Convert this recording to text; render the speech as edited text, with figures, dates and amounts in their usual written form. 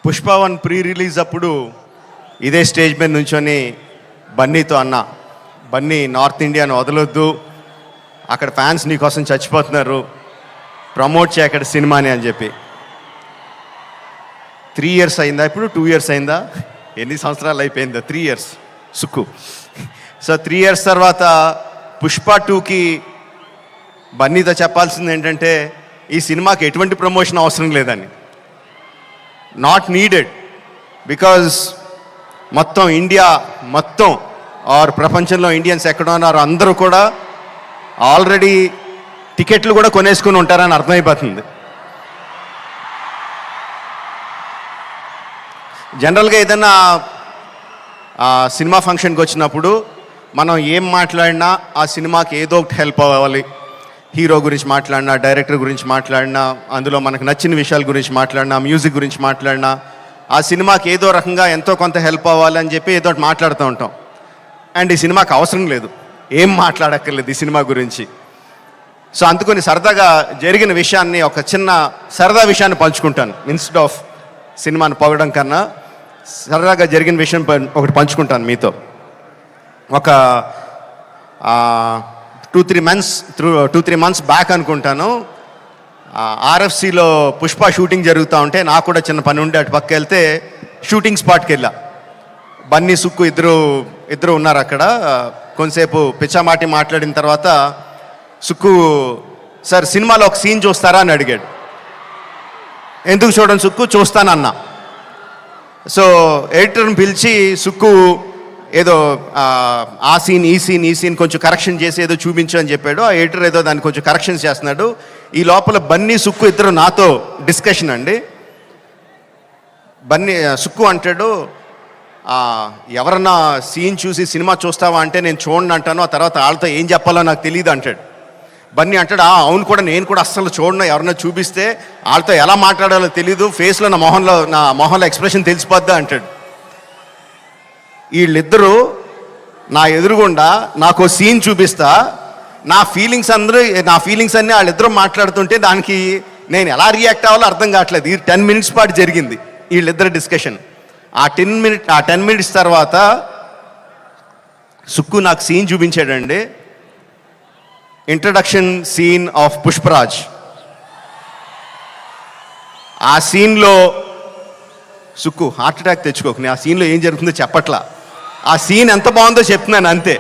Pushpa 1 pre release అప్పుడు ఇదే stage మీద నుంచొని బన్నీతో అన్న, బన్నీ నార్త్ ఇండియాను వదలొద్దు, అక్కడ ఫ్యాన్స్ నీకోసం చచ్చిపోతున్నారు, ప్రమోట్ చేయ అక్కడ సినిమాని అని చెప్పి. 3 years అయిందా, ఇప్పుడు 2 years అయిందా, ఎన్ని సంవత్సరాలు అయిపోయిందా? 3 years సుక్కు. సో 3 years తర్వాత పుష్ప 2కి బన్నీతో చెప్పాల్సింది ఏంటంటే ఈ సినిమాకి ఎటువంటి ప్రమోషన్ అవసరం లేదని. నాట్ నీడెడ్, బికాజ్ మొత్తం ఇండియా మొత్తం ఆర్ ప్రపంచంలో ఇండియన్స్ ఎక్కడ ఉన్నారో అందరూ కూడా ఆల్రెడీ టికెట్లు కూడా కొనేసుకుని ఉంటారని అర్థమైపోతుంది. జనరల్గా ఏదైనా సినిమా ఫంక్షన్కి వచ్చినప్పుడు మనం ఏం మాట్లాడినా ఆ సినిమాకి ఏదో ఒకటి హెల్ప్ అవ్వాలి. హీరో గురించి మాట్లాడినా, డైరెక్టర్ గురించి మాట్లాడినా, అందులో మనకు నచ్చిన విషయాల గురించి మాట్లాడినా, మ్యూజిక్ గురించి మాట్లాడినా, ఆ సినిమాకి ఏదో రకంగా ఎంతో కొంత హెల్ప్ అవ్వాలి అని చెప్పి ఏదో ఒకటి మాట్లాడుతూ ఉంటాం. అండ్ ఈ సినిమాకి అవసరం లేదు, ఏం మాట్లాడక్కర్లేదు ఈ సినిమా గురించి. సో అందుకని సరదాగా జరిగిన విషయాన్ని, ఒక చిన్న సరదా విషయాన్ని పంచుకుంటాను. ఇన్స్టెడ్ ఆఫ్ సినిమాని పొగడం కన్నా సరదాగా జరిగిన విషయం ఒకటి పంచుకుంటాను మీతో. ఒక 2-3 months బ్యాక్ అనుకుంటాను, ఆర్ఎఫ్సిలో పుష్ప షూటింగ్ జరుగుతూ ఉంటే నాకు కూడా చిన్న పని ఉండి అటు పక్క వెళ్తే షూటింగ్ స్పాట్కి వెళ్ళా. బన్నీ, సుక్కు ఇద్దరు ఉన్నారు అక్కడ. కొంతసేపు పిచ్చామాటి మాట్లాడిన తర్వాత సుక్కు, సార్ సినిమాలో ఒక సీన్ చూస్తారా అని అడిగాడు. ఎందుకు చూడండి సుక్కు, చూస్తానన్నా. సో ఎడిటర్ని పిలిచి సుక్కు ఏదో ఆ సీన్ ఈ సీన్ కొంచెం కరెక్షన్ చేసి ఏదో చూపించు అని చెప్పాడు. ఆ ఎడిటర్ ఏదో దాన్ని కొంచెం కరెక్షన్స్ చేస్తున్నాడు. ఈ లోపల బన్నీ, సుక్కు ఇద్దరు నాతో డిస్కషన్ అండి. సుక్కు అంటాడు, ఎవరన్నా సీన్ చూసి సినిమా చూస్తావా అంటే నేను చూడండి అంటాను, ఆ తర్వాత వాళ్ళతో ఏం చెప్పాలో నాకు తెలియదు అంటాడు. బన్నీ అంటాడు, అవును కూడా, నేను కూడా అస్సలు చూడను, ఎవరన్నా చూపిస్తే వాళ్ళతో ఎలా మాట్లాడాలో తెలీదు, ఫేస్లో నా మొహంలో ఎక్స్ప్రెషన్ తెలిసిపోద్దా అంటాడు. వీళ్ళిద్దరూ నా ఎదురుగుండా నాకు సీన్ చూపిస్తా, నా ఫీలింగ్స్ అన్నీ వాళ్ళిద్దరూ మాట్లాడుతుంటే దానికి నేను ఎలా రియాక్ట్ అవ్వాలో అర్థం కావట్లేదు. ఈ 10 minutes పాటు జరిగింది వీళ్ళిద్దరు డిస్కషన్. ఆ 10 minutes తర్వాత సుక్కు నాకు సీన్ చూపించాడండి. Introduction scene of Pushparaj. ఆ సీన్లో సుక్కు హార్ట్ అటాక్ తెచ్చుకోకు, ఆ సీన్లో ఏం జరుగుతుందో చెప్పట్లా, ఆ సీన్ ఎంత బాగుందో చెప్తున్నాను అంతే.